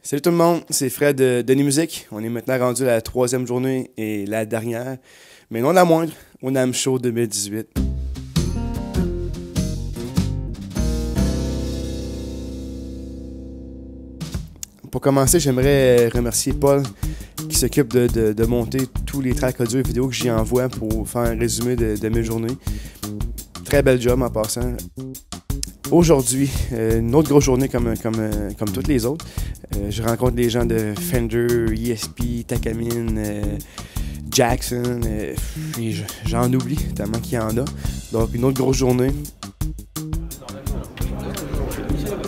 Salut tout le monde, c'est Fred de Denis Musique. On est maintenant rendu à la 3e journée et la dernière, mais non la moindre, au NAMM Show 2018. Pour commencer, j'aimerais remercier Paul qui s'occupe de monter tous les tracks audio et vidéo que j'y envoie pour faire un résumé de mes journées. Très bel job en passant. Aujourd'hui, une autre grosse journée comme toutes les autres. Je rencontre des gens de Fender, ESP, Takamine, Jackson, et j'en oublie tellement qu'il y en a. Donc une autre grosse journée.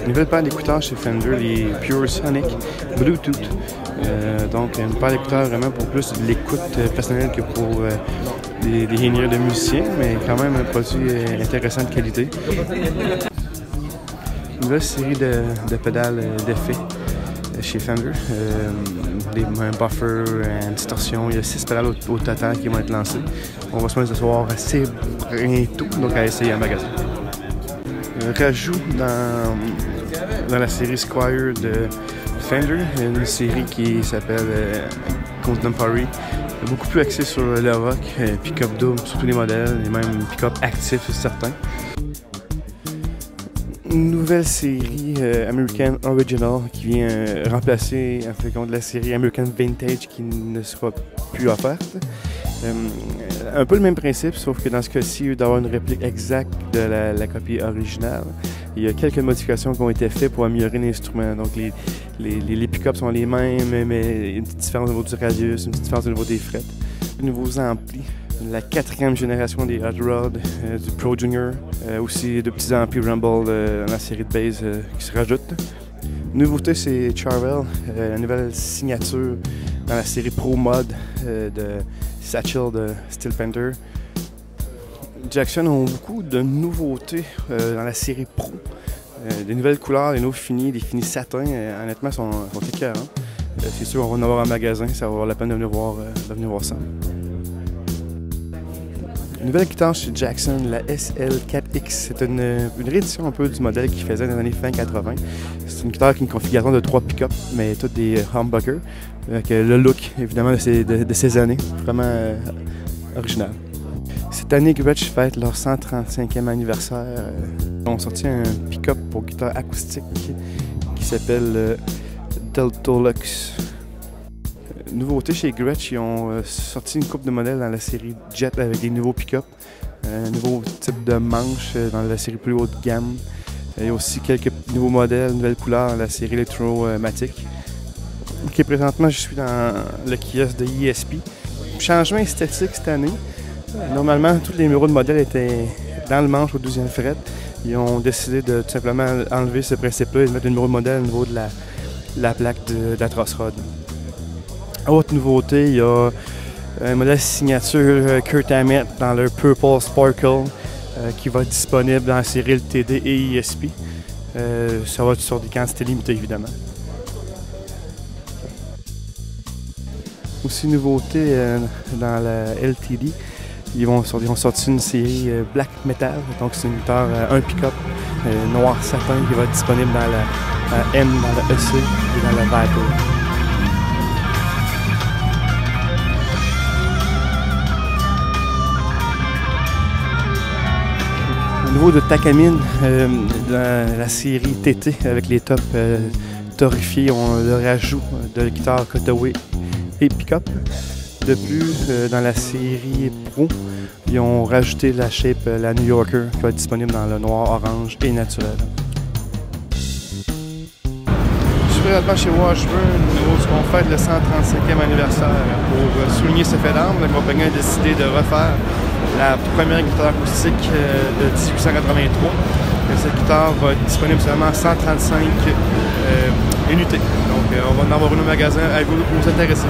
Nouvelle paire d'écouteurs chez Fender, les Pure Sonic Bluetooth. Donc une paire d'écouteurs vraiment pour plus de l'écoute personnelle que pour des ingénieurs de musiciens, mais quand même un produit intéressant de qualité. Une nouvelle série de pédales d'effets chez Fender. Un buffer, une distorsion. Il y a 6 pédales au total qui vont être lancées. On va se mettre ce soir assez bientôt, donc à essayer en magasin. Rajout dans la série Squire de Fender, une série qui s'appelle Contemporary, beaucoup plus axée sur le rock, pick-up double sur tous les modèles, et même pick-up actif sur certains. Une nouvelle série American Original qui vient remplacer en fait la série American Vintage qui ne sera plus offerte. Un peu le même principe, sauf que dans ce cas-ci, au lieu d'avoir une réplique exacte de la copie originale, il y a quelques modifications qui ont été faites pour améliorer l'instrument. Donc les pick-ups sont les mêmes, mais une petite différence au niveau du radius, une petite différence au niveau des frettes. De nouveaux amplis, la 4e génération des Hot Rod, du Pro Junior, aussi de petits amplis Rumble dans la série de base qui se rajoutent. Nouveauté, c'est Charvel, la nouvelle signature dans la série Pro Mod de Satchel de Steel Panther. Jackson ont beaucoup de nouveautés dans la série Pro. Des nouvelles couleurs, des nouveaux finis, des finis satin, honnêtement, sont écœurants. C'est sûr, on va en avoir en magasin, ça va avoir la peine de venir voir ça. Une nouvelle guitare chez Jackson, la SL4X. C'est une réédition un peu du modèle qu'il faisait dans les années fin 80. C'est une guitare avec une configuration de 3 pick-up, mais toutes des humbuckers. Avec le look, évidemment, de ces années. Vraiment original. Cette année, Gretsch fête leur 135e anniversaire. Ils ont sorti un pick-up pour guitare acoustique qui s'appelle Deltolux. Nouveauté chez Gretsch, ils ont sorti une couple de modèles dans la série Jet avec des nouveaux pick-up, un nouveau type de manche dans la série plus haute gamme. Il y a aussi quelques nouveaux modèles, nouvelles couleurs dans la série Electromatic. Okay, présentement, je suis dans le kiosque de ESP. Changement esthétique cette année. Normalement, tous les numéros de modèles étaient dans le manche au 12e fret. Ils ont décidé de tout simplement enlever ce principe-là et de mettre le numéro de modèle au niveau de la plaque de la truss rod. Autre nouveauté, il y a un modèle signature Kurt Hammett dans leur Purple Sparkle qui va être disponible dans la série LTD et ESP. Ça va être sur des quantités limitées, évidemment. Aussi, nouveauté dans la LTD, ils ont sorti une série Black Metal, donc c'est une guitare, un pick-up noir satin qui va être disponible dans la M, dans la EC et dans la Viper. Au niveau de Takamine, dans la série TT avec les tops torréfiés, on a le rajout de guitare cutaway et pick-up. De plus, dans la série Pro, ils ont rajouté la shape, la New Yorker, qui va être disponible dans le noir, orange et naturel. Je suis présentement chez Washburn, où on fête le 135e anniversaire. Pour souligner ce fait d'armes, la compagnie a décidé de refaire la première guitare acoustique de 1883. Cette guitare va être disponible seulement à 135 unités. Donc on va en avoir une au magasin à vous intéresser.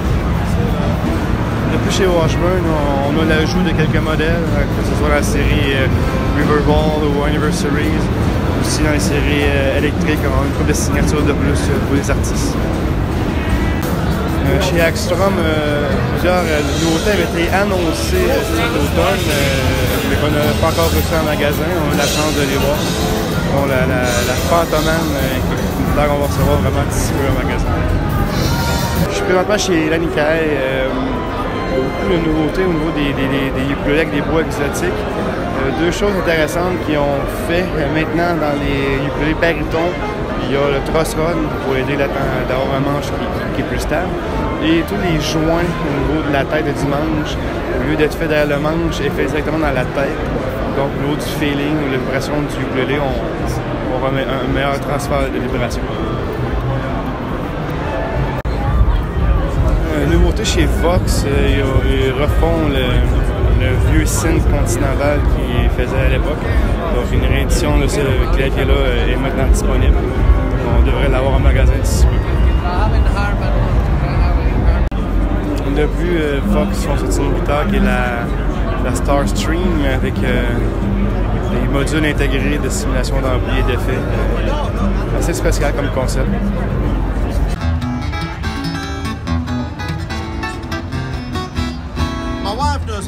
Depuis chez Washburn, on a l'ajout de quelques modèles, que ce soit dans la série Riverball ou Anniversaries, aussi dans les séries électriques, on a une couple de signatures de plus pour les artistes. Chez Axstrom, plusieurs nouveautés avaient été annoncées cet automne, mais qu'on n'a pas encore reçu en magasin. On a la chance de les voir. Bon, la Phantoman, une guitare qu'on va recevoir vraiment d'ici peu en magasin. Je suis présentement chez Lanikai. Beaucoup de nouveautés au niveau des ukulélés avec des bois exotiques. Deux choses intéressantes qu'ils ont fait maintenant dans les ukulélés barytons. Il y a le truss rod pour aider d'avoir un manche qui est plus stable. Et tous les joints au niveau de la tête et du manche, au lieu d'être fait derrière le manche, est fait directement dans la tête. Donc, au niveau du feeling ou la vibration du ukulélé, on remet un meilleur transfert de vibration. Nouveauté chez Vox, ils refont le vieux synth continental qu'ils faisaient à l'époque. Donc une réédition de ce clavier-là est maintenant disponible. On devrait l'avoir en magasin d'ici peu. De plus, Vox font sortir une guitare qui est la Starstream avec des modules intégrés de simulation d'ampli et d'effet. Assez spécial comme concept.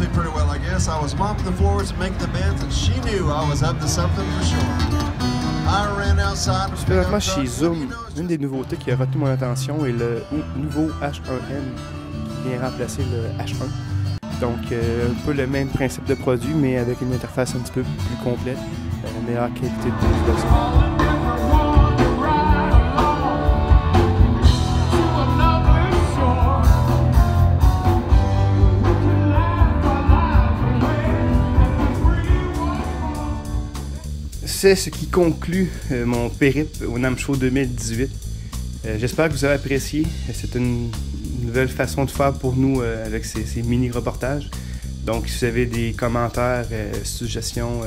Me pretty well, I guess. I was mopping the floors and making the beds, and she knew I was up to something for sure. I ran outside. Je suis présentement chez Zoom. Une des nouveautés qui a retenu mon attention est le nouveau H1N qui vient remplacer le H1. Donc, un peu le même principe de produit, mais avec une interface un petit peu plus complète, meilleure qualité de prise de son. C'est ce qui conclut mon périple au NAMM Show 2018. J'espère que vous avez apprécié. C'est une nouvelle façon de faire pour nous avec ces mini-reportages. Donc, si vous avez des commentaires, suggestions,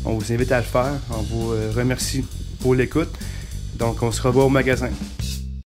on vous invite à le faire. On vous remercie pour l'écoute. Donc, on se revoit au magasin.